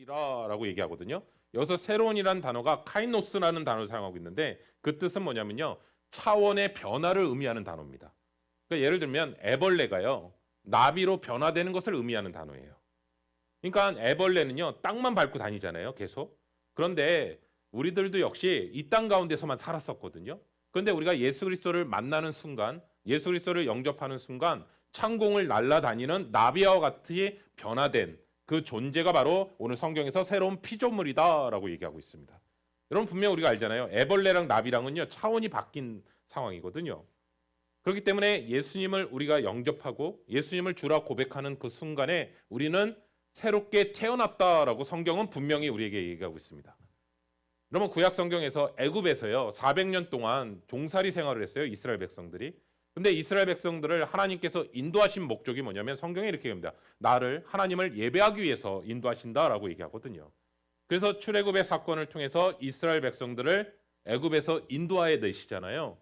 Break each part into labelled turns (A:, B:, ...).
A: 피조물이라라고 얘기하거든요. 여기서 새로운이라는 단어가 카이노스라는 단어를 사용하고 있는데 그 뜻은 뭐냐면요. 차원의 변화를 의미하는 단어입니다. 그러니까 예를 들면 애벌레가요. 나비로 변화되는 것을 의미하는 단어예요. 그러니까 애벌레는요. 땅만 밟고 다니잖아요. 계속. 그런데 우리들도 역시 이 땅 가운데서만 살았었거든요. 그런데 우리가 예수 그리스도를 만나는 순간, 예수 그리스도를 영접하는 순간 창공을 날아다니는 나비와 같이 변화된 그 존재가 바로 오늘 성경에서 새로운 피조물이다라고 얘기하고 있습니다. 여러분 분명 우리가 알잖아요. 애벌레랑 나비랑은요 차원이 바뀐 상황이거든요. 그렇기 때문에 예수님을 우리가 영접하고 예수님을 주라 고백하는 그 순간에 우리는 새롭게 태어났다라고 성경은 분명히 우리에게 얘기하고 있습니다. 여러분 구약 성경에서 애굽에서요 400년 동안 종살이 생활을 했어요. 이스라엘 백성들이. 근데 이스라엘 백성들을 하나님께서 인도하신 목적이 뭐냐면 성경에 이렇게 얘기합니다. 나를 하나님을 예배하기 위해서 인도하신다라고 얘기하거든요. 그래서 출애굽의 사건을 통해서 이스라엘 백성들을 애굽에서 인도하여 내시잖아요.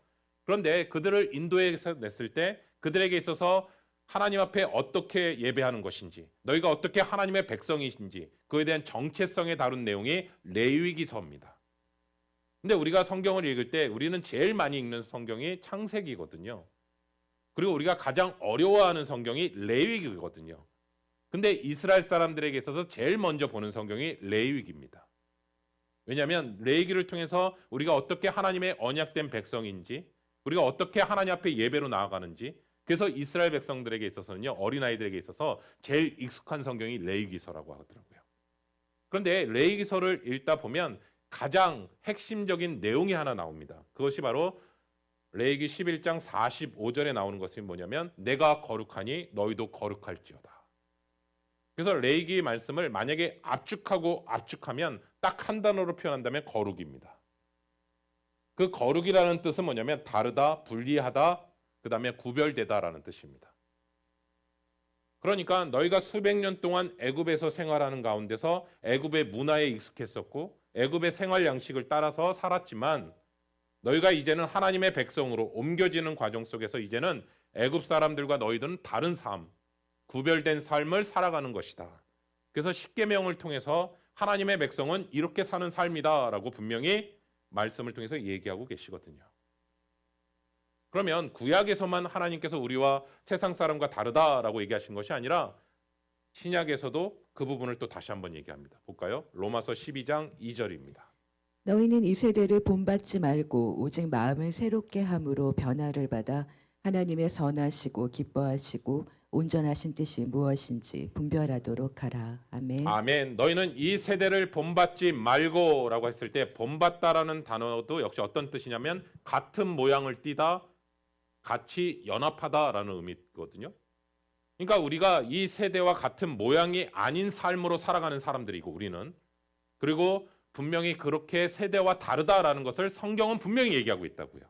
A: 그런데 그들을 인도해서 냈을 때 그들에게 있어서 하나님 앞에 어떻게 예배하는 것인지, 너희가 어떻게 하나님의 백성이신지 그에 대한 정체성에 다룬 내용이 레위기서입니다. 근데 우리가 성경을 읽을 때 우리는 제일 많이 읽는 성경이 창세기거든요. 그리고 우리가 가장 어려워하는 성경이 레위기거든요. 근데 이스라엘 사람들에게 있어서 제일 먼저 보는 성경이 레위기입니다. 왜냐하면 레위기를 통해서 우리가 어떻게 하나님의 언약된 백성인지, 우리가 어떻게 하나님 앞에 예배로 나아가는지, 그래서 이스라엘 백성들에게 있어서는요, 어린아이들에게 있어서 제일 익숙한 성경이 레위기서라고 하더라고요. 그런데 레위기서를 읽다 보면 가장 핵심적인 내용이 하나 나옵니다. 그것이 바로 레위기 11장 45절에 나오는 것이 뭐냐면 내가 거룩하니 너희도 거룩할지어다. 그래서 레위기 말씀을 만약에 압축하면 딱 한 단어로 표현한다면 거룩입니다. 그 거룩이라는 뜻은 뭐냐면 다르다, 분리하다, 그 다음에 구별되다라는 뜻입니다. 그러니까 너희가 수백 년 동안 애굽에서 생활하는 가운데서 애굽의 문화에 익숙했었고 애굽의 생활 양식을 따라서 살았지만 너희가 이제는 하나님의 백성으로 옮겨지는 과정 속에서 이제는 애굽 사람들과 너희들은 다른 삶, 구별된 삶을 살아가는 것이다. 그래서 십계명을 통해서 하나님의 백성은 이렇게 사는 삶이다라고 분명히 말씀을 통해서 얘기하고 계시거든요. 그러면 구약에서만 하나님께서 우리와 세상 사람과 다르다라고 얘기하신 것이 아니라 신약에서도 그 부분을 또 다시 한번 얘기합니다. 볼까요? 로마서 12장 2절입니다.
B: 너희는 이 세대를 본받지 말고 오직 마음을 새롭게 함으로 변화를 받아 하나님의 선하시고 기뻐하시고 온전하신 뜻이 무엇인지 분별하도록 하라. 아멘.
A: 아멘. 너희는 이 세대를 본받지 말고라고 했을 때 본받다라는 단어도 역시 어떤 뜻이냐면 같은 모양을 띠다, 같이 연합하다라는 의미거든요. 그러니까 우리가 이 세대와 같은 모양이 아닌 삶으로 살아가는 사람들이고 우리는 그리고 분명히 그렇게 세대와 다르다라는 것을 성경은 분명히 얘기하고 있다고요.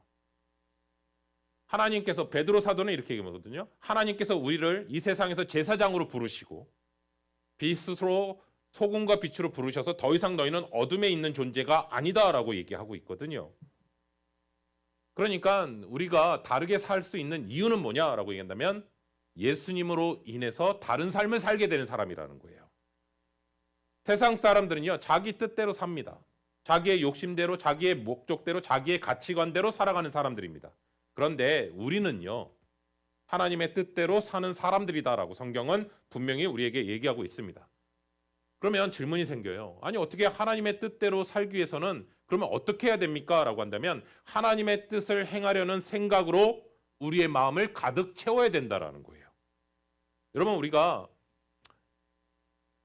A: 하나님께서 베드로 사도는 이렇게 얘기하거든요. 하나님께서 우리를 이 세상에서 제사장으로 부르시고 빛으로 소금과 빛으로 부르셔서 더 이상 너희는 어둠에 있는 존재가 아니다라고 얘기하고 있거든요. 그러니까 우리가 다르게 살 수 있는 이유는 뭐냐라고 얘기한다면 예수님으로 인해서 다른 삶을 살게 되는 사람이라는 거예요. 세상 사람들은요, 자기 뜻대로 삽니다. 자기의 욕심대로, 자기의 목적대로, 자기의 가치관대로 살아가는 사람들입니다. 그런데 우리는요, 하나님의 뜻대로 사는 사람들이다라고 성경은 분명히 우리에게 얘기하고 있습니다. 그러면 질문이 생겨요. 아니, 어떻게 하나님의 뜻대로 살기 위해서는 그러면 어떻게 해야 됩니까? 라고 한다면 하나님의 뜻을 행하려는 생각으로 우리의 마음을 가득 채워야 된다라는 거예요. 여러분, 우리가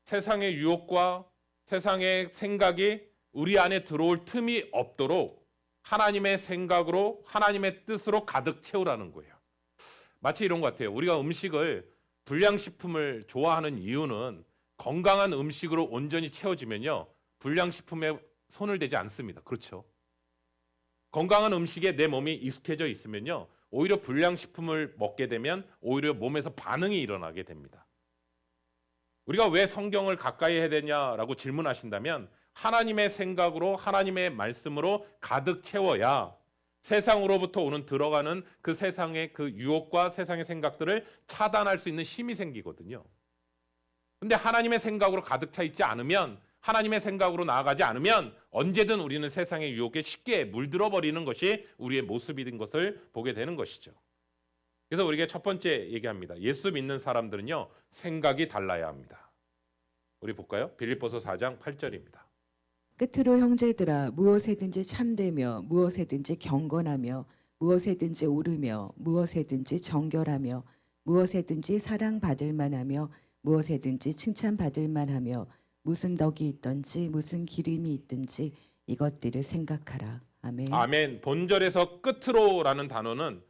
A: 세상의 유혹과 세상의 생각이 우리 안에 들어올 틈이 없도록 하나님의 생각으로 하나님의 뜻으로 가득 채우라는 거예요. 마치 이런 것 같아요. 우리가 음식을 불량식품을 좋아하는 이유는 건강한 음식으로 온전히 채워지면요. 불량식품에 손을 대지 않습니다. 그렇죠? 건강한 음식에 내 몸이 익숙해져 있으면요. 오히려 불량식품을 먹게 되면 오히려 몸에서 반응이 일어나게 됩니다. 우리가 왜 성경을 가까이 해야 되냐라고 질문하신다면 하나님의 생각으로 하나님의 말씀으로 가득 채워야 세상으로부터 오는 들어가는 그 세상의 그 유혹과 세상의 생각들을 차단할 수 있는 힘이 생기거든요. 근데 하나님의 생각으로 가득 차 있지 않으면 하나님의 생각으로 나아가지 않으면 언제든 우리는 세상의 유혹에 쉽게 물들어 버리는 것이 우리의 모습인 것을 보게 되는 것이죠. 그래서 우리에게 첫 번째 얘기합니다. 예수 믿는 사람들은요, 생각이 달라야 합니다. 우리 볼까요? 빌립보서 4장 8절입니다.
B: 끝으로 형제들아 무엇에든지 참되며 무엇에든지 경건하며 무엇에든지 옳으며 무엇에든지 정결하며 무엇에든지 사랑받을 만하며 무엇에든지 칭찬받을 만하며 무슨 덕이 있든지 무슨 기림이 있든지 이것들을 생각하라. 아멘.
A: 아멘. 본절에서 끝으로라는 단어는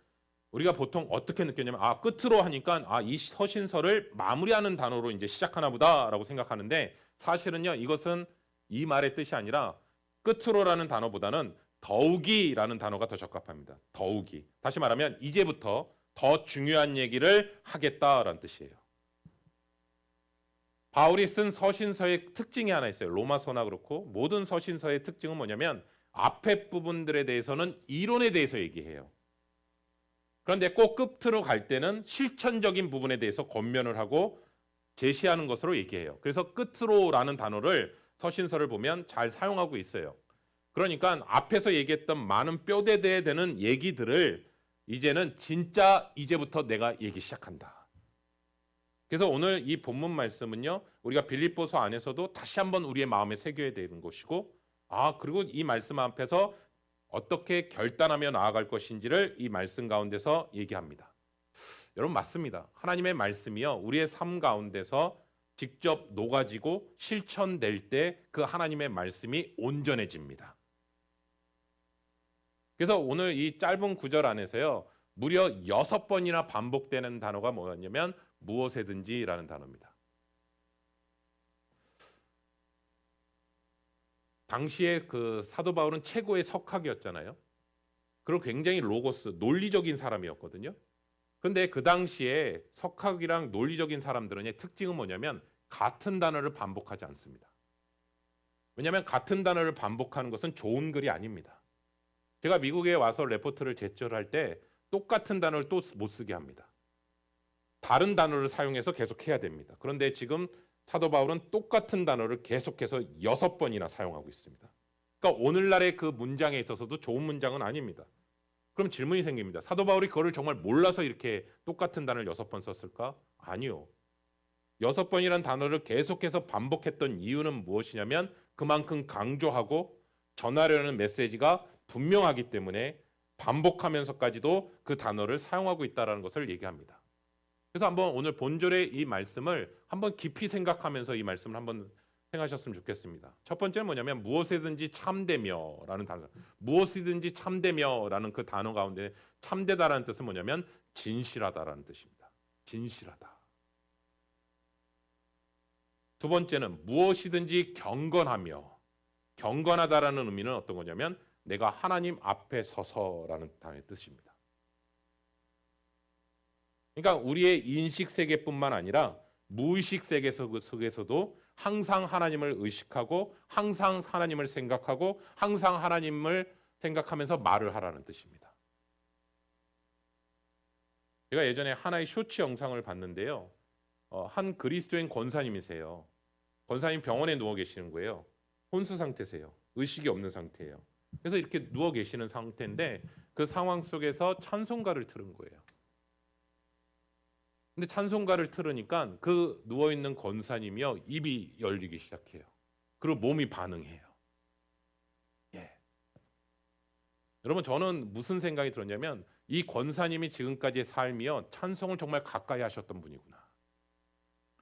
A: 우리가 보통 어떻게 느꼈냐면 끝으로 하니까 이 서신서를 마무리하는 단어로 이제 시작하나 보다라고 생각하는데 사실은요, 이것은 이 말의 뜻이 아니라 끝으로라는 단어보다는 더욱이라는 단어가 더 적합합니다. 더욱이. 다시 말하면 이제부터 더 중요한 얘기를 하겠다라는 뜻이에요. 바울이 쓴 서신서의 특징이 하나 있어요. 로마서나 그렇고 모든 서신서의 특징은 뭐냐면 앞에 부분들에 대해서는 이론에 대해서 얘기해요. 그런데 꼭 끝으로 갈 때는 실천적인 부분에 대해서 권면을 하고 제시하는 것으로 얘기해요. 그래서 끝으로라는 단어를 서신서를 보면 잘 사용하고 있어요. 그러니까 앞에서 얘기했던 많은 뼈대대에 되는 얘기들을 이제는 진짜 이제부터 내가 얘기 시작한다. 그래서 오늘 이 본문 말씀은요, 우리가 빌립보서 안에서도 다시 한번 우리의 마음에 새겨야 되는 것이고, 그리고 이 말씀 앞에서 어떻게 결단하며 나아갈 것인지를 이 말씀 가운데서 얘기합니다. 여러분, 맞습니다. 하나님의 말씀이요, 우리의 삶 가운데서 직접 녹아지고 실천될 때 그 하나님의 말씀이 온전해집니다. 그래서 오늘 이 짧은 구절 안에서요, 무려 6번이나 반복되는 단어가 뭐였냐면 무엇에든지라는 단어입니다. 당시에 그 사도 바울은 최고의 석학이었잖아요. 그리고 굉장히 로고스, 논리적인 사람이었거든요. 그런데 그 당시에 석학이랑 논리적인 사람들의 특징은 뭐냐면 같은 단어를 반복하지 않습니다. 왜냐하면 같은 단어를 반복하는 것은 좋은 글이 아닙니다. 제가 미국에 와서 레포트를 제출할 때 똑같은 단어를 또 못 쓰게 합니다. 다른 단어를 사용해서 계속 해야 됩니다. 그런데 지금 사도 바울은 똑같은 단어를 계속해서 6번이나 사용하고 있습니다. 그러니까 오늘날의 그 문장에 있어서도 좋은 문장은 아닙니다. 그럼 질문이 생깁니다. 사도 바울이 그거를 정말 몰라서 이렇게 똑같은 단어를 6번 썼을까? 아니요. 6번이라는 단어를 계속해서 반복했던 이유는 무엇이냐면 그만큼 강조하고 전하려는 메시지가 분명하기 때문에 반복하면서까지도 그 단어를 사용하고 있다는 것을 얘기합니다. 그래서 한번 오늘 본절의 이 말씀을 한번 깊이 생각하면서 이 말씀을 한번 생각하셨으면 좋겠습니다. 첫 번째는 뭐냐면 무엇이든지 참되며라는 단어. 무엇이든지 참되며라는 그 단어 가운데 참되다라는 뜻은 뭐냐면 진실하다라는 뜻입니다. 진실하다. 두 번째는 무엇이든지 경건하며. 경건하다라는 의미는 어떤 거냐면 내가 하나님 앞에 서서라는 단어의 뜻입니다. 그러니까 우리의 인식 세계뿐만 아니라 무의식 세계 속에서도 항상 하나님을 의식하고 항상 하나님을 생각하고 항상 하나님을 생각하면서 말을 하라는 뜻입니다. 제가 예전에 하나의 쇼츠 영상을 봤는데요. 한 그리스도인 권사님이세요. 권사님 병원에 누워 계시는 거예요. 혼수 상태세요. 의식이 없는 상태예요. 그래서 이렇게 누워 계시는 상태인데 그 상황 속에서 찬송가를 틀은 거예요. 근데 찬송가를 틀으니까 그 누워있는 권사님이요, 입이 열리기 시작해요. 그리고 몸이 반응해요. 예. 여러분, 저는 무슨 생각이 들었냐면 이 권사님이 지금까지의 삶이요, 찬송을 정말 가까이 하셨던 분이구나.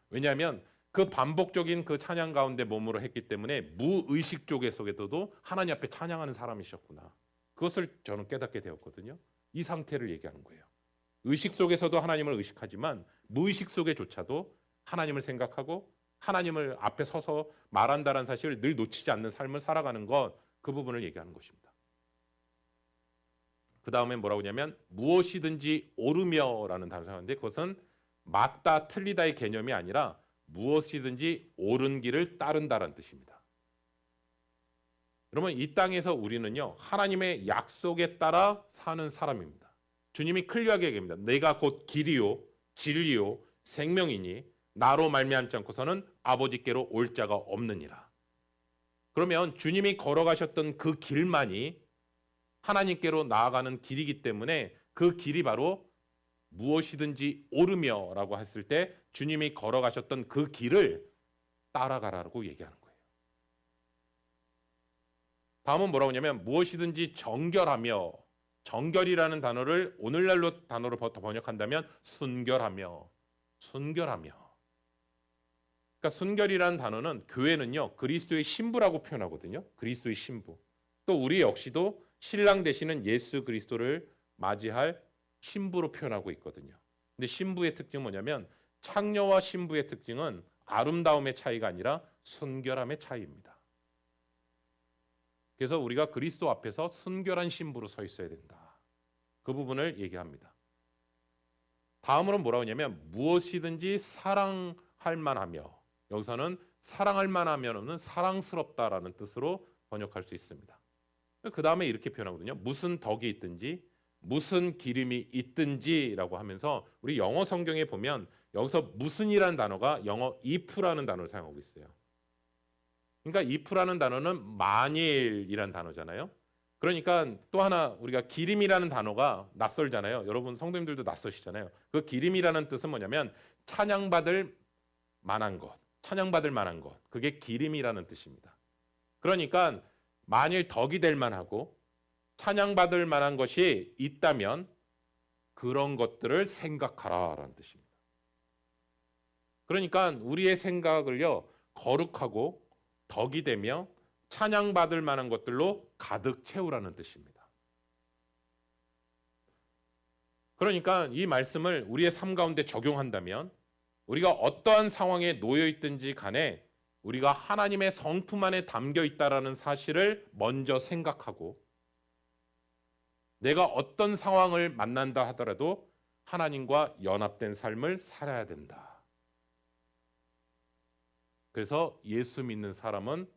A: 왜냐하면 그 반복적인 그 찬양 가운데 몸으로 했기 때문에 무의식 쪽에서도 하나님 앞에 찬양하는 사람이셨구나. 그것을 저는 깨닫게 되었거든요. 이 상태를 얘기하는 거예요. 의식 속에서도 하나님을 의식하지만 무의식 속에조차도 하나님을 생각하고 하나님을 앞에 서서 말한다는 사실을 늘 놓치지 않는 삶을 살아가는 것, 그 부분을 얘기하는 것입니다. 그 다음에 뭐라고 하냐면 무엇이든지 옳으며라는 단어가 사용하는데 그것은 맞다 틀리다의 개념이 아니라 무엇이든지 옳은 길을 따른다라는 뜻입니다. 여러분, 이 땅에서 우리는요, 하나님의 약속에 따라 사는 사람입니다. 주님이 클리어하게 얘기합니다. 내가 곧 길이요 진리요 생명이니 나로 말미암지 않고서는 아버지께로 올 자가 없느니라. 그러면 주님이 걸어가셨던 그 길만이 하나님께로 나아가는 길이기 때문에 그 길이 바로 무엇이든지 오르며라고 했을 때 주님이 걸어가셨던 그 길을 따라가라고 얘기하는 거예요. 다음은 뭐라고 하냐면 무엇이든지 정결하며, 정결이라는 단어를 오늘날로 단어로 번역한다면 순결하며. 그러니까 순결이라는 단어는 교회는요 그리스도의 신부라고 표현하거든요. 그리스도의 신부. 또 우리 역시도 신랑 되시는 예수 그리스도를 맞이할 신부로 표현하고 있거든요. 근데 신부의 특징은 뭐냐면 창녀와 신부의 특징은 아름다움의 차이가 아니라 순결함의 차이입니다. 그래서 우리가 그리스도 앞에서 순결한 신부로 서 있어야 된다. 그 부분을 얘기합니다. 다음으로는 뭐라고 하냐면 무엇이든지 사랑할 만하며, 여기서는 사랑할 만하면은 사랑스럽다라는 뜻으로 번역할 수 있습니다. 그 다음에 이렇게 표현하거든요. 무슨 덕이 있든지 무슨 기름이 있든지라고 하면서 우리 영어 성경에 보면 여기서 무슨이라는 단어가 영어 if라는 단어를 사용하고 있어요. 그러니까 if라는 단어는 만일이라는 단어잖아요. 그러니까 또 하나 우리가 기름이라는 단어가 낯설잖아요. 여러분 성도님들도 낯설시잖아요. 그 기름이라는 뜻은 뭐냐면 찬양받을 만한 것, 찬양받을 만한 것. 그게 기름이라는 뜻입니다. 그러니까 만일 덕이 될 만하고 찬양받을 만한 것이 있다면 그런 것들을 생각하라라는 뜻입니다. 그러니까 우리의 생각을요 거룩하고 덕이 되며 찬양받을 만한 것들로 가득 채우라는 뜻입니다. 그러니까 이 말씀을 우리의 삶 가운데 적용한다면 우리가 어떠한 상황에 놓여 있든지 간에 우리가 하나님의 성품 안에 담겨 있다라는 사실을 먼저 생각하고 내가 어떤 상황을 만난다 하더라도 하나님과 연합된 삶을 살아야 된다. 그래서 예수 믿는 사람은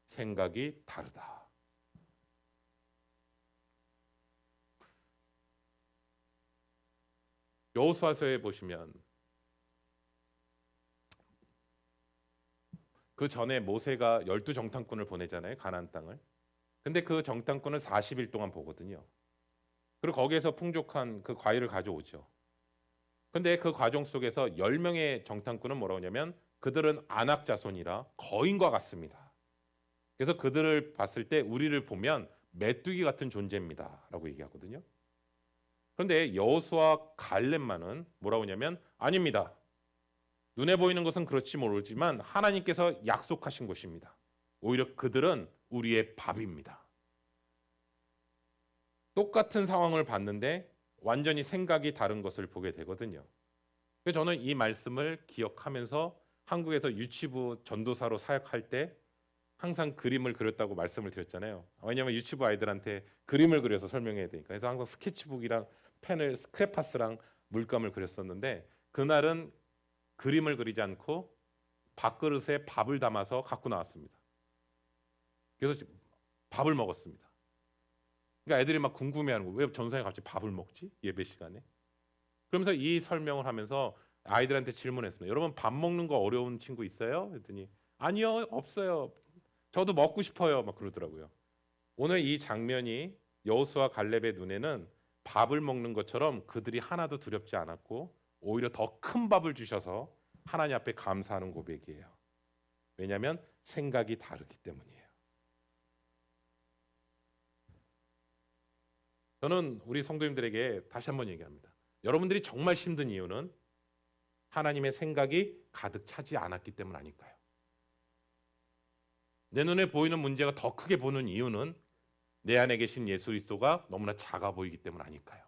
A: 생각이 다르다. 여호수아서에 보시면 그 전에 모세가 12정탐꾼을 보내잖아요. 가나안 땅을. 근데 그 정탐꾼을 40일 동안 보거든요. 그리고 거기에서 풍족한 그 과일을 가져오죠. 근데 그 과정 속에서 10명의 정탐꾼은 뭐라고 하냐면 그들은 안악 자손이라 거인과 같습니다. 그래서 그들을 봤을 때 우리를 보면 메뚜기 같은 존재입니다 라고 얘기하거든요. 그런데 여호수아 갈렙만은 뭐라고 하냐면 아닙니다. 눈에 보이는 것은 그렇지 모르지만 하나님께서 약속하신 것입니다. 오히려 그들은 우리의 밥입니다. 똑같은 상황을 봤는데 완전히 생각이 다른 것을 보게 되거든요. 그래서 저는 이 말씀을 기억하면서 한국에서 유치부 전도사로 사역할 때 항상 그림을 그렸다고 말씀을 드렸잖아요. 왜냐하면 유치부 아이들한테 그림을 그려서 설명해야 되니까. 그래서 항상 스케치북이랑 펜을 스크랩파스랑 물감을 그렸었는데 그날은 그림을 그리지 않고 밥그릇에 밥을 담아서 갖고 나왔습니다. 그래서 밥을 먹었습니다. 그러니까 애들이 막 궁금해하는 거예요. 왜 전사님 갑자기 밥을 먹지? 예배 시간에. 그러면서 이 설명을 하면서 아이들한테 질문했습니다. 여러분 밥 먹는 거 어려운 친구 있어요? 그랬더니 아니요, 없어요. 저도 먹고 싶어요. 막 그러더라고요. 오늘 이 장면이 여호수아 갈렙의 눈에는 밥을 먹는 것처럼 그들이 하나도 두렵지 않았고 오히려 더 큰 밥을 주셔서 하나님 앞에 감사하는 고백이에요. 왜냐하면 생각이 다르기 때문이에요. 저는 우리 성도님들에게 다시 한번 얘기합니다. 여러분들이 정말 힘든 이유는 하나님의 생각이 가득 차지 않았기 때문 아닐까요? 내 눈에 보이는 문제가 더 크게 보는 이유는 내 안에 계신 예수 그리스도가 너무나 작아 보이기 때문 아닐까요?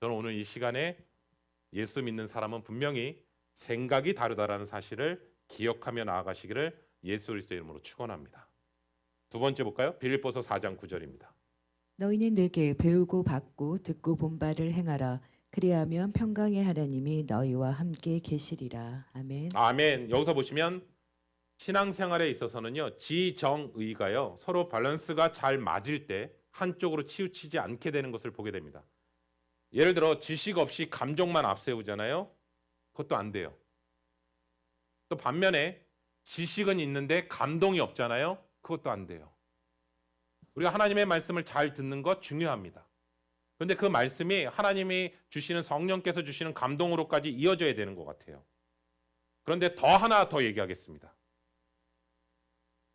A: 저는 오늘 이 시간에 예수 믿는 사람은 분명히 생각이 다르다라는 사실을 기억하며 나아가시기를 예수 그리스도의 이름으로 축원합니다. 두 번째 볼까요? 빌립보서 4장 9절입니다.
B: 너희는 내게 배우고 받고 듣고 본 바를 행하라. 그리하면 평강의 하나님이 너희와 함께 계시리라. 아멘.
A: 아멘. 여기서 보시면 신앙생활에 있어서는요. 지정의가요. 서로 밸런스가 잘 맞을 때 한쪽으로 치우치지 않게 되는 것을 보게 됩니다. 예를 들어 지식 없이 감정만 앞세우잖아요. 그것도 안 돼요. 또 반면에 지식은 있는데 감동이 없잖아요. 그것도 안 돼요. 우리가 하나님의 말씀을 잘 듣는 것 중요합니다. 그런데 그 말씀이 하나님이 주시는 성령께서 주시는 감동으로까지 이어져야 되는 것 같아요. 그런데 더 하나 더 얘기하겠습니다.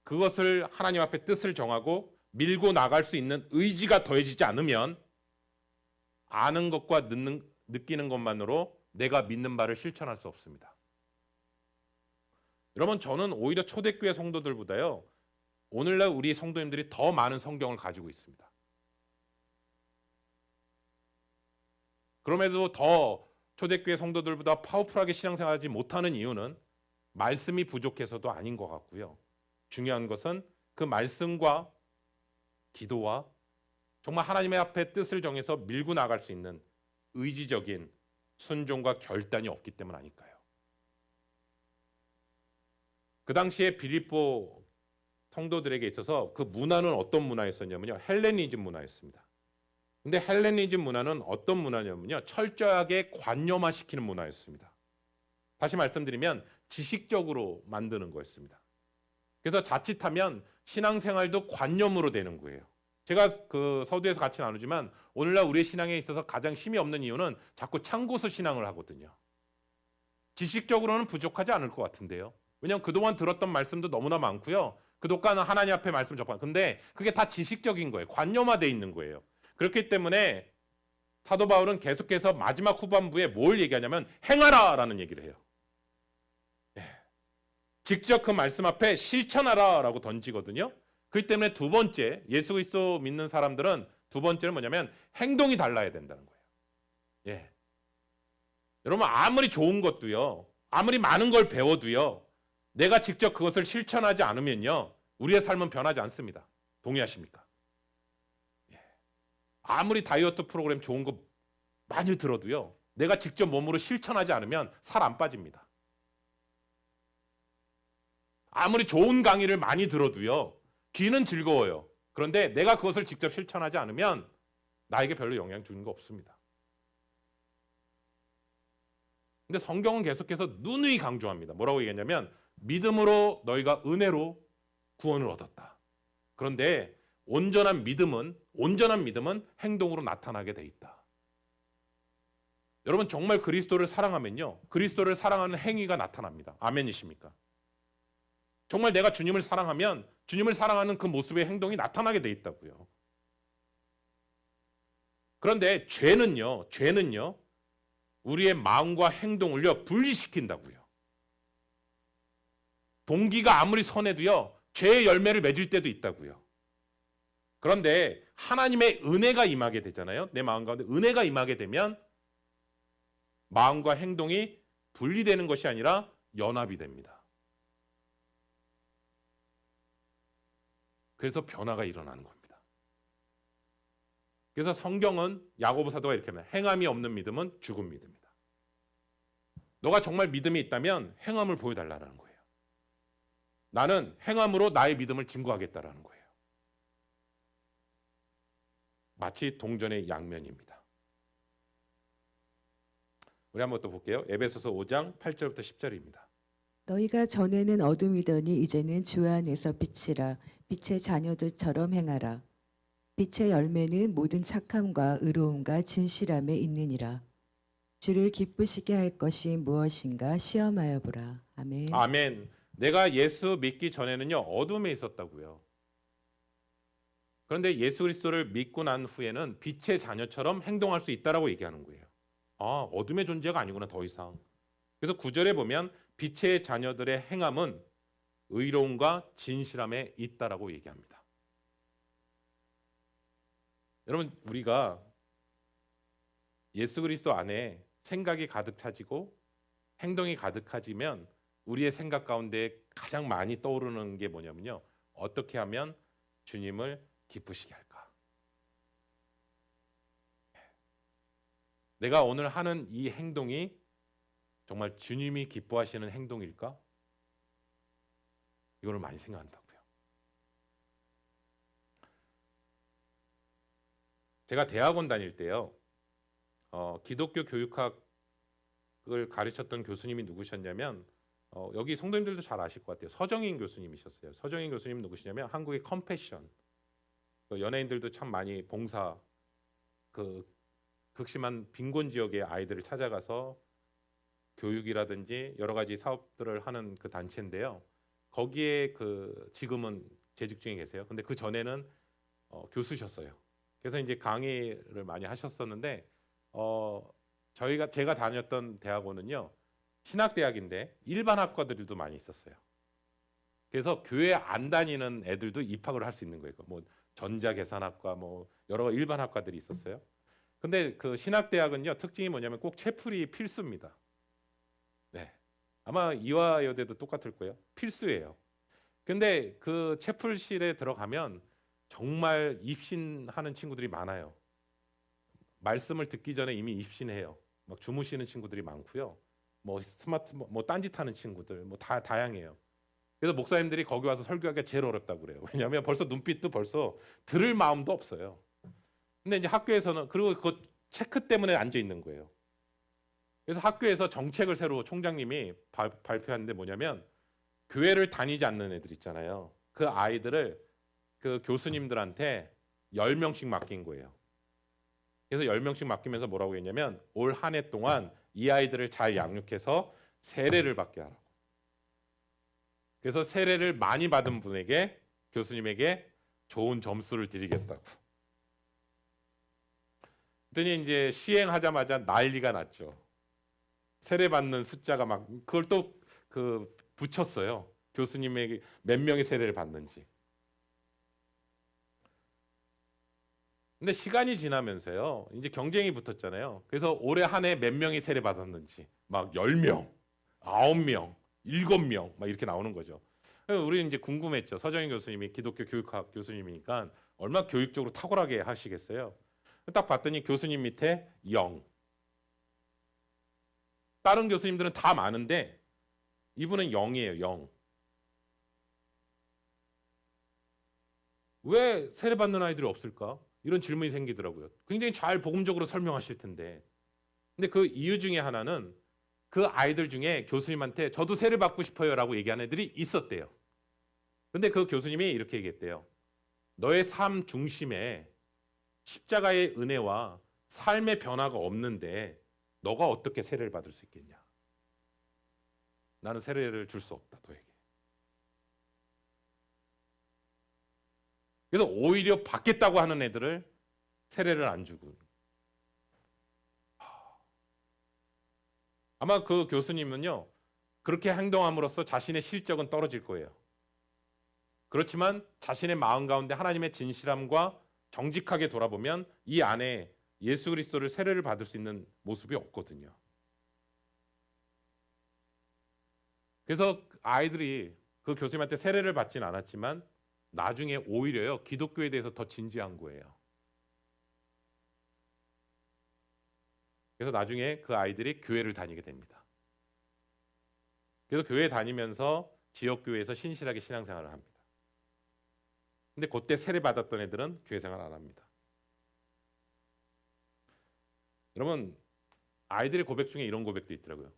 A: 그것을 하나님 앞에 뜻을 정하고 밀고 나갈 수 있는 의지가 더해지지 않으면 아는 것과 느끼는 것만으로 내가 믿는 바를 실천할 수 없습니다. 여러분, 저는 오히려 초대교회 성도들보다요, 오늘날 우리 성도님들이 더 많은 성경을 가지고 있습니다. 그럼에도 더 초대교회 성도들보다 파워풀하게 신앙생활하지 못하는 이유는 말씀이 부족해서도 아닌 것 같고요. 중요한 것은 그 말씀과 기도와 정말 하나님의 앞에 뜻을 정해서 밀고 나갈 수 있는 의지적인 순종과 결단이 없기 때문 아닐까요? 그 당시에 빌립보 성도들에게 있어서 그 문화는 어떤 문화였었냐면요, 헬레니즘 문화였습니다. 근데 헬레니즘 문화는 어떤 문화냐면요, 철저하게 관념화시키는 문화였습니다. 다시 말씀드리면 지식적으로 만드는 거였습니다. 그래서 자칫하면 신앙생활도 관념으로 되는 거예요. 제가 그 서두에서 같이 나누지만 오늘날 우리의 신앙에 있어서 가장 힘이 없는 이유는 자꾸 참고서 신앙을 하거든요. 지식적으로는 부족하지 않을 것 같은데요. 왜냐하면 그동안 들었던 말씀도 너무나 많고요. 그동안 하나님 앞에 말씀 접한. 근데 그게 다 지식적인 거예요. 관념화되어 있는 거예요. 그렇기 때문에 사도 바울은 계속해서 마지막 후반부에 뭘 얘기하냐면 행하라라는 얘기를 해요. 직접 그 말씀 앞에 실천하라라고 던지거든요. 그렇기 때문에 두 번째, 예수 그리스도 믿는 사람들은 두 번째는 뭐냐면 행동이 달라야 된다는 거예요. 예. 여러분, 아무리 좋은 것도요, 아무리 많은 걸 배워도요, 내가 직접 그것을 실천하지 않으면요, 우리의 삶은 변하지 않습니다. 동의하십니까? 예. 아무리 다이어트 프로그램 좋은 거 많이 들어도요, 내가 직접 몸으로 실천하지 않으면 살 안 빠집니다. 아무리 좋은 강의를 많이 들어도요, 귀는 즐거워요. 그런데 내가 그것을 직접 실천하지 않으면 나에게 별로 영향 주는 거 없습니다. 근데 성경은 계속해서 누누이 강조합니다. 뭐라고 얘기했냐면 믿음으로 너희가 은혜로 구원을 얻었다. 그런데 온전한 믿음은 행동으로 나타나게 돼 있다. 여러분, 정말 그리스도를 사랑하면요, 그리스도를 사랑하는 행위가 나타납니다. 아멘이십니까? 정말 내가 주님을 사랑하면 주님을 사랑하는 그 모습의 행동이 나타나게 돼 있다고요. 그런데 죄는요, 우리의 마음과 행동을요, 분리시킨다고요. 동기가 아무리 선해도요, 죄의 열매를 맺을 때도 있다고요. 그런데 하나님의 은혜가 임하게 되잖아요. 내 마음 가운데 은혜가 임하게 되면 마음과 행동이 분리되는 것이 아니라 연합이 됩니다. 그래서 변화가 일어나는 겁니다. 그래서 성경은 야고보 사도가 이렇게 합니다. 행함이 없는 믿음은 죽은 믿음이다. 너가 정말 믿음이 있다면 행함을 보여달라는 거예요. 나는 행함으로 나의 믿음을 증거하겠다라는 거예요. 마치 동전의 양면입니다. 우리 한번 또 볼게요. 에베소서 5장 8절부터 10절입니다.
B: 너희가 전에는 어둠이더니 이제는 주 안에서 빛이라. 빛의 자녀들처럼 행하라. 빛의 열매는 모든 착함과 의로움과 진실함에 있느니라. 주를 기쁘시게 할 것이 무엇인가 시험하여 보라. 아멘.
A: 아멘. 내가 예수 믿기 전에는요, 어둠에 있었다고요. 그런데 예수 그리스도를 믿고 난 후에는 빛의 자녀처럼 행동할 수 있다라고 얘기하는 거예요. 아, 어둠의 존재가 아니구나, 더 이상. 그래서 9절에 보면 빛의 자녀들의 행함은 의로움과 진실함에 있다라고 얘기합니다. 여러분, 우리가 예수 그리스도 안에 생각이 가득 차지고 행동이 가득해지면 우리의 생각 가운데 가장 많이 떠오르는 게 뭐냐면요, 어떻게 하면 주님을 기쁘시게 할까? 내가 오늘 하는 이 행동이 정말 주님이 기뻐하시는 행동일까? 이거를 많이 생각한다고요. 제가 대학원 다닐 때요, 기독교 교육학을 가르쳤던 교수님이 누구셨냐면 여기 성도님들도 잘 아실 것 같아요. 서정인 교수님이셨어요. 서정인 교수님 누구시냐면 한국의 컴패션, 연예인들도 참 많이 봉사, 그 극심한 빈곤 지역의 아이들을 찾아가서 교육이라든지 여러 가지 사업들을 하는 그 단체인데요. 거기에 그 지금은 재직 중에 계세요. 근데 그 전에는 교수셨어요. 그래서 이제 강의를 많이 하셨었는데 제가 다녔던 대학원은요 신학대학인데 일반 학과들도 많이 있었어요. 그래서 교회 안 다니는 애들도 입학을 할 수 있는 거예요. 뭐 전자계산학과 뭐 여러 일반 학과들이 있었어요. 근데 그 신학대학은요 특징이 뭐냐면 꼭 채플이 필수입니다. 네, 아마 이화여대도 똑같을 거예요. 필수예요. 근데 그 채플실에 들어가면 정말 입신하는 친구들이 많아요. 말씀을 듣기 전에 이미 입신해요. 막 주무시는 친구들이 많고요. 뭐 스마트 뭐 딴짓하는 친구들 뭐 다 다양해요. 그래서 목사님들이 거기 와서 설교하기가 제일 어렵다고 그래요. 왜냐하면 벌써 눈빛도 벌써 들을 마음도 없어요. 근데 이제 학교에서는 그리고 그 체크 때문에 앉아 있는 거예요. 그래서 학교에서 정책을 새로 총장님이 발표하는데 뭐냐면 교회를 다니지 않는 애들 있잖아요. 그 아이들을 그 교수님들한테 10명씩 맡긴 거예요. 그래서 10명씩 맡기면서 뭐라고 했냐면 올 한 해 동안 이 아이들을 잘 양육해서 세례를 받게 하라고. 그래서 세례를 많이 받은 분에게 교수님에게 좋은 점수를 드리겠다고. 그랬더니 이제 시행하자마자 난리가 났죠. 세례 받는 숫자가 막 그걸 또 그 붙였어요. 교수님에게 몇 명이 세례를 받는지. 근데 시간이 지나면서요. 이제 경쟁이 붙었잖아요. 그래서 올해 한 해 몇 명이 세례 받았는지 막 10명, 9명, 7명 막 이렇게 나오는 거죠. 우리는 이제 궁금했죠. 서정인 교수님이 기독교 교육학 교수님이니까 얼마나 교육적으로 탁월하게 하시겠어요. 딱 봤더니 교수님 밑에 0. 다른 교수님들은 다 많은데 이분은 0이에요. 0. 왜 세례 받는 아이들이 없을까? 이런 질문이 생기더라고요. 굉장히 잘 복음적으로 설명하실 텐데. 근데 그 이유 중에 하나는 그 아이들 중에 교수님한테 저도 세례 받고 싶어요라고 얘기하는 애들이 있었대요. 근데 그 교수님이 이렇게 얘기했대요. 너의 삶 중심에 십자가의 은혜와 삶의 변화가 없는데 너가 어떻게 세례를 받을 수 있겠냐? 나는 세례를 줄 수 없다, 너에게. 그래서 오히려 받겠다고 하는 애들을 세례를 안 주고. 아마 그 교수님은요, 그렇게 행동함으로써 자신의 실적은 떨어질 거예요. 그렇지만 자신의 마음 가운데 하나님의 진실함과 정직하게 돌아보면 이 안에 예수 그리스도를 세례를 받을 수 있는 모습이 없거든요. 그래서 아이들이 그 교수님한테 세례를 받진 않았지만 나중에 오히려요 기독교에 대해서 더 진지한 거예요. 그래서 나중에 그 아이들이 교회를 다니게 됩니다. 그래서 교회 다니면서 지역교회에서 신실하게 신앙생활을 합니다. 근데 그때 세례 받았던 애들은 교회 생활 안 합니다. 여러분 아이들의 고백 중에 이런 고백도 있더라고요.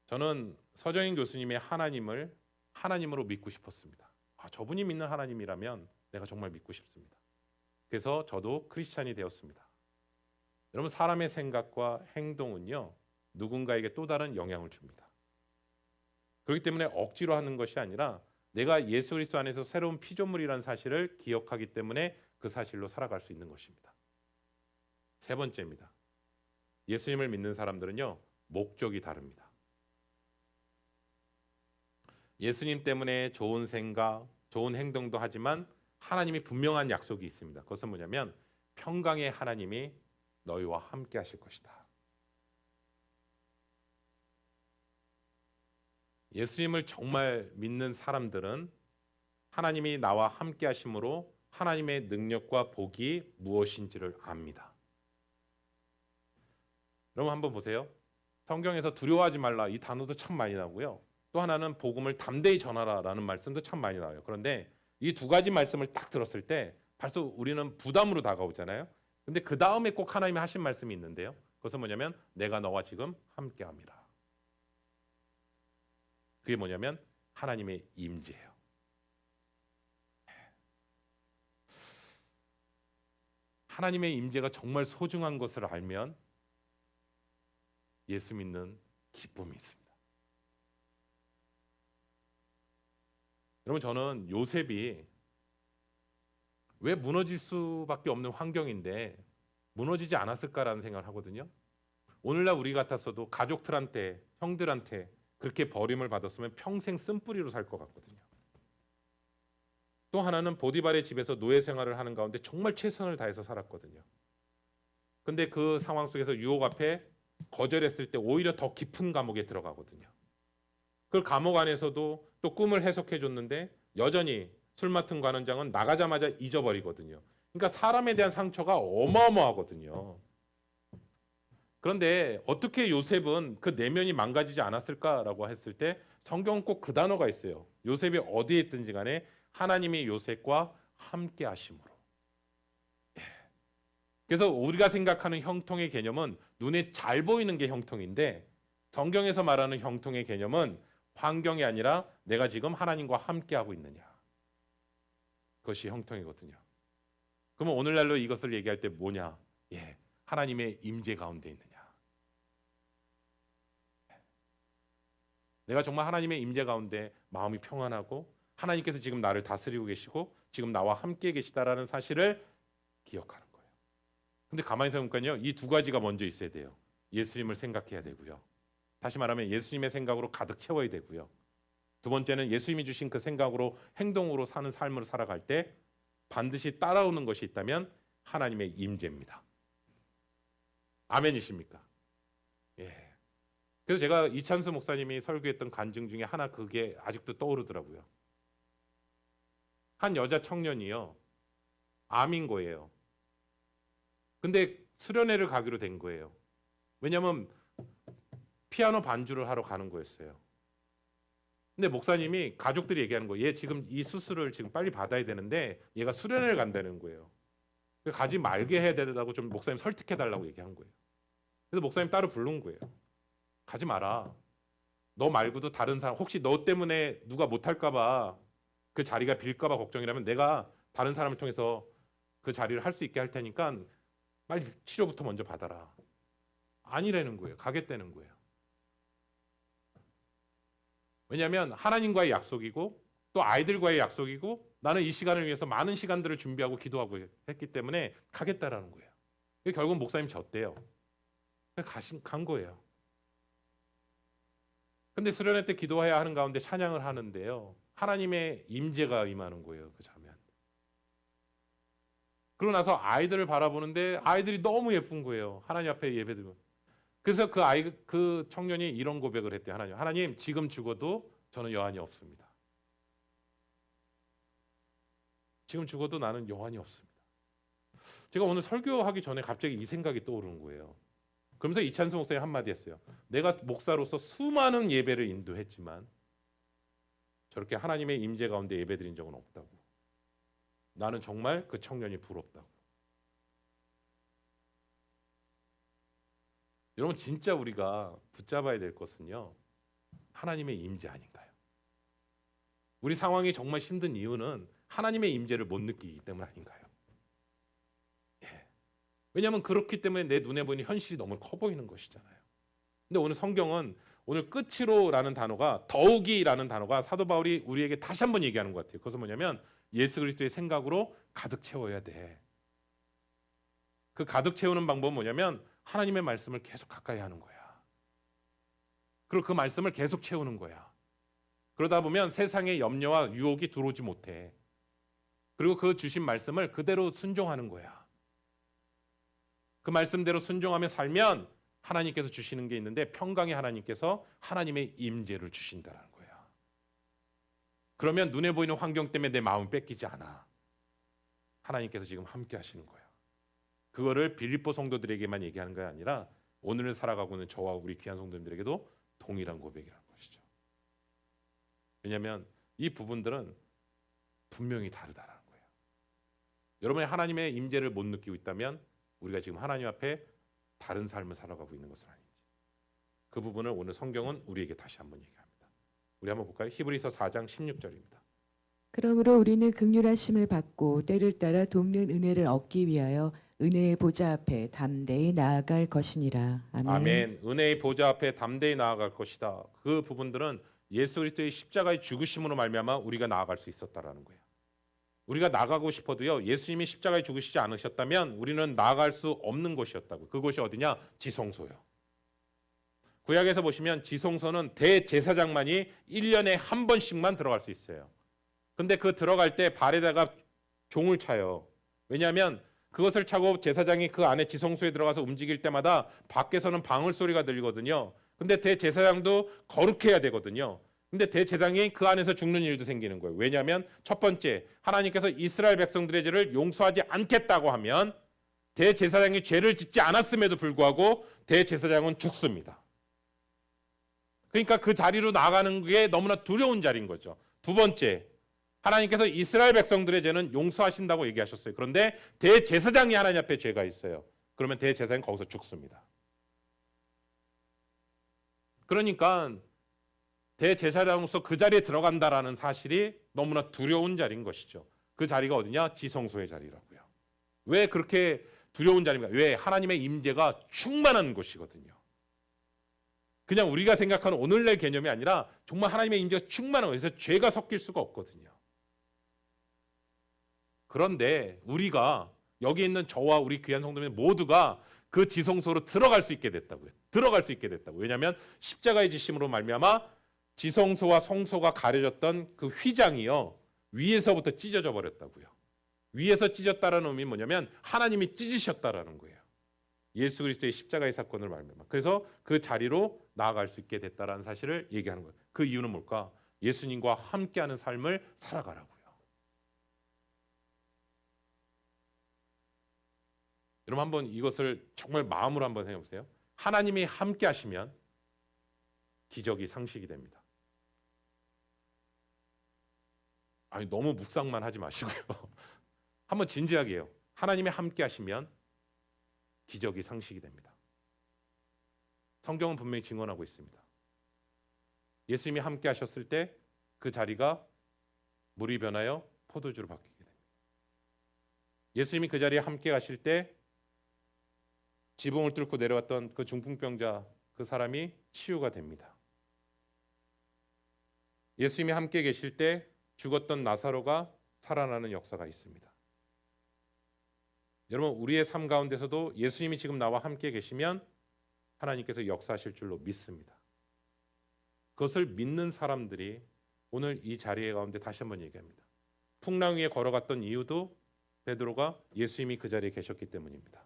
A: 저는 서정인 교수님의 하나님으로 믿고 싶었습니다. 저분이 믿는 하나님이라면 내가 정말 믿고 싶습니다. 그래서 저도 크리스찬이 되었습니다. 여러분 사람의 생각과 행동은요 누군가에게 또 다른 영향을 줍니다. 그렇기 때문에 억지로 하는 것이 아니라 내가 예수 그리스도 안에서 새로운 피조물이라는 사실을 기억하기 때문에 그 사실로 살아갈 수 있는 것입니다. 세 번째입니다. 예수님을 믿는 사람들은요 목적이 다릅니다. 예수님 때문에 좋은 생각, 좋은 행동도 하지만 하나님이 분명한 약속이 있습니다. 그것은 뭐냐면 평강의 하나님이 너희와 함께 하실 것이다. 예수님을 정말 믿는 사람들은 하나님이 나와 함께 하심으로 하나님의 능력과 복이 무엇인지를 압니다. 여러분 한번 보세요. 성경에서 두려워하지 말라 이 단어도 참 많이 나오고요. 또 하나는 복음을 담대히 전하라라는 말씀도 참 많이 나와요. 그런데 이 두 가지 말씀을 딱 들었을 때 벌써 우리는 부담으로 다가오잖아요. 근데 그 다음에 꼭 하나님이 하신 말씀이 있는데요. 그것은 뭐냐면 내가 너와 지금 함께함이라. 그게 뭐냐면 하나님의 임재예요. 하나님의 임재가 정말 소중한 것을 알면 예수 믿는 기쁨이 있습니다. 여러분, 저는 요셉이 왜 무너질 수밖에 없는 환경인데 무너지지 않았을까라는 생각을 하거든요. 오늘날 우리 같았어도 가족들한테, 형들한테 그렇게 버림을 받았으면 평생 쓴뿌리로 살 것 같거든요. 또 하나는 보디발의 집에서 노예 생활을 하는 가운데 정말 최선을 다해서 살았거든요. 근데 그 상황 속에서 유혹 앞에 거절했을 때 오히려 더 깊은 감옥에 들어가거든요. 그 감옥 안에서도 또 꿈을 해석해 줬는데 여전히 술 맡은 관원장은 나가자마자 잊어버리거든요. 그러니까 사람에 대한 상처가 어마어마하거든요. 그런데 어떻게 요셉은 그 내면이 망가지지 않았을까라고 했을 때 성경은 꼭 그 단어가 있어요. 요셉이 어디에 있든지 간에 하나님이 요셉과 함께 하심으로. 그래서 우리가 생각하는 형통의 개념은 눈에 잘 보이는 게 형통인데 성경에서 말하는 형통의 개념은 환경이 아니라 내가 지금 하나님과 함께 하고 있느냐. 그것이 형통이거든요. 그러면 오늘날로 이것을 얘기할 때 뭐냐? 하나님의 임재 가운데 있느냐. 내가 정말 하나님의 임재 가운데 마음이 평안하고 하나님께서 지금 나를 다스리고 계시고 지금 나와 함께 계시다라는 사실을 기억하는 거예요. 근데 가만히 생각해보니까요, 이 두 가지가 먼저 있어야 돼요. 예수님을 생각해야 되고요. 다시 말하면 예수님의 생각으로 가득 채워야 되고요. 두 번째는 예수님이 주신 그 생각으로 행동으로 사는 삶을 살아갈 때 반드시 따라오는 것이 있다면 하나님의 임재입니다. 아멘이십니까? 예. 그래서 제가 이찬수 목사님이 설교했던 간증 중에 하나 그게 아직도 떠오르더라고요. 한 여자 청년이요, 암인 거예요. 근데 수련회를 가기로 된 거예요. 왜냐하면 피아노 반주를 하러 가는 거였어요. 근데 목사님이 가족들이 얘기하는 거예요. 얘 지금 이 수술을 지금 빨리 받아야 되는데 얘가 수련회를 간다는 거예요. 가지 말게 해야 되다고 좀 목사님 설득해 달라고 얘기한 거예요. 그래서 목사님 따로 부른 거예요. 가지 마라. 너 말고도 다른 사람, 혹시 너 때문에 누가 못할까 봐 그 자리가 빌까 봐 걱정이라면 내가 다른 사람을 통해서 그 자리를 할 수 있게 할 테니까 빨리 치료부터 먼저 받아라. 아니라는 거예요. 가겠다는 거예요. 왜냐하면 하나님과의 약속이고 또 아이들과의 약속이고 나는 이 시간을 위해서 많은 시간들을 준비하고 기도하고 했기 때문에 가겠다라는 거예요. 결국은 목사님 졌대요. 간 거예요. 근데 수련회 때 기도해야 하는 가운데 찬양을 하는데요, 하나님의 임재가 임하는 거예요. 그 장면. 그러고 나서 아이들을 바라보는데 아이들이 너무 예쁜 거예요. 하나님 앞에 예배드리면. 그래서 그 청년이 이런 고백을 했대요. 하나님, 지금 죽어도 저는 여한이 없습니다. 지금 죽어도 나는 여한이 없습니다. 제가 오늘 설교하기 전에 갑자기 이 생각이 떠오르는 거예요. 그러면서 이찬수 목사님 한마디 했어요. 내가 목사로서 수많은 예배를 인도했지만 저렇게 하나님의 임재 가운데 예배드린 적은 없다고. 나는 정말 그 청년이 부럽다고. 여러분, 진짜 우리가 붙잡아야 될 것은요, 하나님의 임재 아닌가요? 우리 상황이 정말 힘든 이유는 하나님의 임재를 못 느끼기 때문 아닌가요? 왜냐하면 그렇기 때문에 내 눈에 보이는 현실이 너무 커 보이는 것이잖아요. 근데 오늘 성경은 오늘 끝으로라는 단어가, 더욱이라는 단어가 사도 바울이 우리에게 다시 한번 얘기하는 것 같아요. 그것은 뭐냐면 예수 그리스도의 생각으로 가득 채워야 돼. 그 가득 채우는 방법은 뭐냐면 하나님의 말씀을 계속 가까이 하는 거야. 그리고 그 말씀을 계속 채우는 거야. 그러다 보면 세상의 염려와 유혹이 들어오지 못해. 그리고 그 주신 말씀을 그대로 순종하는 거야. 그 말씀대로 순종하며 살면 하나님께서 주시는 게 있는데 평강의 하나님께서 하나님의 임재를 주신다는 거야. 그러면 눈에 보이는 환경 때문에 내 마음을 뺏기지 않아. 하나님께서 지금 함께 하시는 거야. 그거를 빌립보 성도들에게만 얘기하는 게 아니라 오늘을 살아가고 있는 저와 우리 귀한 성도님들에게도 동일한 고백이라는 것이죠. 왜냐하면 이 부분들은 분명히 다르다라는 거예요. 여러분이 하나님의 임재를 못 느끼고 있다면 우리가 지금 하나님 앞에 다른 삶을 살아가고 있는 것은 아닌지, 그 부분을 오늘 성경은 우리에게 다시 한번 얘기합니다. 우리 한번 볼까요? 히브리서 4장 16절입니다.
B: 그러므로 우리는 긍휼하심을 받고 때를 따라 돕는 은혜를 얻기 위하여 은혜의 보좌 앞에 담대히 나아갈 것이니라. 아멘.
A: 아멘. 은혜의 보좌 앞에 담대히 나아갈 것이다. 그 부분들은 예수 그리스도의 십자가의 죽으심으로 말미암아 우리가 나아갈 수 있었다라는 거예요. 우리가 나가고 싶어도요. 예수님이 십자가에 죽으시지 않으셨다면 우리는 나아갈 수 없는 곳이었다고. 그곳이 어디냐? 지성소요. 구약에서 보시면 지성소는 대제사장만이 1년에 한 번씩만 들어갈 수 있어요. 근데 그 들어갈 때 발에다가 종을 차요. 왜냐하면 그것을 차고 제사장이 그 안에 지성소에 들어가서 움직일 때마다 밖에서는 방울 소리가 들리거든요. 근데 대제사장도 거룩해야 되거든요. 근데 대제사장이 그 안에서 죽는 일도 생기는 거예요. 왜냐하면 첫 번째, 하나님께서 이스라엘 백성들의 죄를 용서하지 않겠다고 하면 대제사장이 죄를 짓지 않았음에도 불구하고 대제사장은 죽습니다. 그러니까 그 자리로 나가는 게 너무나 두려운 자리인 거죠. 두 번째, 하나님께서 이스라엘 백성들의 죄는 용서하신다고 얘기하셨어요. 그런데 대제사장이 하나님 앞에 죄가 있어요. 그러면 대제사장이 거기서 죽습니다. 그러니까 대제사장으로서 그 자리에 들어간다라는 사실이 너무나 두려운 자리인 것이죠. 그 자리가 어디냐? 지성소의 자리라고요. 왜 그렇게 두려운 자리입니까? 왜? 하나님의 임재가 충만한 곳이거든요. 그냥 우리가 생각하는 오늘날 개념이 아니라 정말 하나님의 임재가 충만한 곳에서 죄가 섞일 수가 없거든요. 그런데 우리가 여기 있는 저와 우리 귀한 성도님 모두가 그 지성소로 들어갈 수 있게 됐다고요. 들어갈 수 있게 됐다고. 왜냐하면 십자가의 지심으로 말미암아 지성소와 성소가 가려졌던 그 휘장이요. 위에서부터 찢어져 버렸다고요. 위에서 찢었다라는 의미는 뭐냐면 하나님이 찢으셨다라는 거예요. 예수 그리스도의 십자가의 사건을 말미암아. 그래서 그 자리로 나아갈 수 있게 됐다라는 사실을 얘기하는 거예요. 그 이유는 뭘까? 예수님과 함께하는 삶을 살아가라고요. 여러분 한번 이것을 정말 마음으로 한번 생각해 보세요. 하나님이 함께 하시면 기적이 상식이 됩니다. 아니 너무 묵상만 하지 마시고요. 한번 진지하게 해요. 하나님이 함께 하시면 기적이 상식이 됩니다. 성경은 분명히 증언하고 있습니다. 예수님이 함께 하셨을 때 그 자리가 물이 변하여 포도주로 바뀌게 됩니다. 예수님이 그 자리에 함께 가실 때 지붕을 뚫고 내려왔던 그 중풍병자 그 사람이 치유가 됩니다. 예수님이 함께 계실 때 죽었던 나사로가 살아나는 역사가 있습니다. 여러분 우리의 삶 가운데서도 예수님이 지금 나와 함께 계시면 하나님께서 역사하실 줄로 믿습니다. 그것을 믿는 사람들이 오늘 이 자리에 가운데 다시 한번 얘기합니다. 풍랑 위에 걸어갔던 이유도 베드로가 예수님이 그 자리에 계셨기 때문입니다.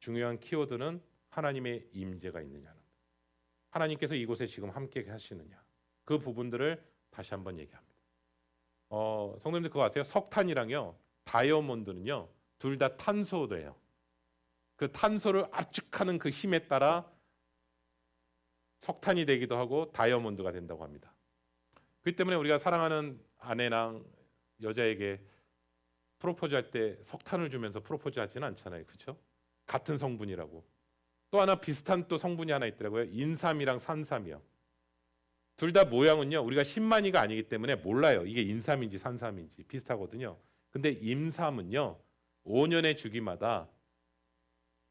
A: 중요한 키워드는 하나님의 임재가 있느냐는, 하나님께서 이곳에 지금 함께 하시느냐, 그 부분들을 다시 한번 얘기합니다. 성도님들 그거 아세요? 석탄이랑요 다이아몬드는요 둘 다 탄소래요. 그 탄소를 압축하는 그 힘에 따라 석탄이 되기도 하고 다이아몬드가 된다고 합니다. 그렇기 때문에 우리가 사랑하는 아내랑 여자에게 프로포즈할 때 석탄을 주면서 프로포즈하지는 않잖아요, 그렇죠? 같은 성분이라고. 또 하나 비슷한 또 성분이 하나 있더라고요. 인삼이랑 산삼이요. 둘 다 모양은요 우리가 10만이가 아니기 때문에 몰라요. 이게 인삼인지 산삼인지 비슷하거든요. 근데 임삼은요 5년의 주기마다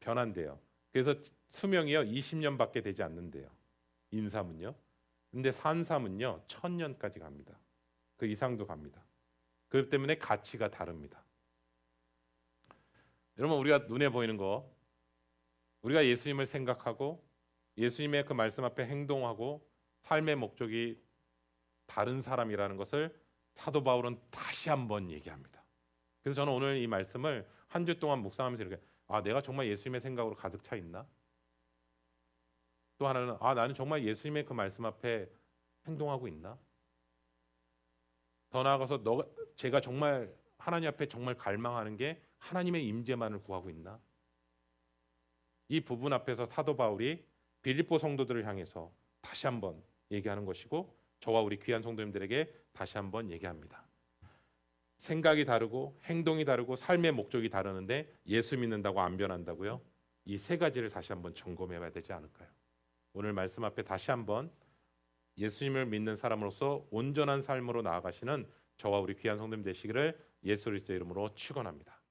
A: 변한대요. 그래서 수명이요 20년밖에 되지 않는데요. 인삼은요. 근데 산삼은요 1000년까지 갑니다. 그 이상도 갑니다. 그렇기 때문에 가치가 다릅니다. 여러분 우리가 눈에 보이는 거, 우리가 예수님을 생각하고 예수님의 그 말씀 앞에 행동하고 삶의 목적이 다른 사람이라는 것을 사도 바울은 다시 한번 얘기합니다. 그래서 저는 오늘 이 말씀을 한 주 동안 묵상하면서 이렇게 내가 정말 예수님의 생각으로 가득 차 있나? 또 하나는 나는 정말 예수님의 그 말씀 앞에 행동하고 있나? 더 나아가서 제가 정말 하나님 앞에 정말 갈망하는 게 하나님의 임재만을 구하고 있나? 이 부분 앞에서 사도 바울이 빌립보 성도들을 향해서 다시 한번 얘기하는 것이고 저와 우리 귀한 성도님들에게 다시 한번 얘기합니다. 생각이 다르고 행동이 다르고 삶의 목적이 다르는데 예수 믿는다고 안 변한다고요? 이 세 가지를 다시 한번 점검해 봐야 되지 않을까요? 오늘 말씀 앞에 다시 한번 예수님을 믿는 사람으로서 온전한 삶으로 나아가시는 저와 우리 귀한 성도님 되시기를 예수 그리스도의 이름으로 축원합니다.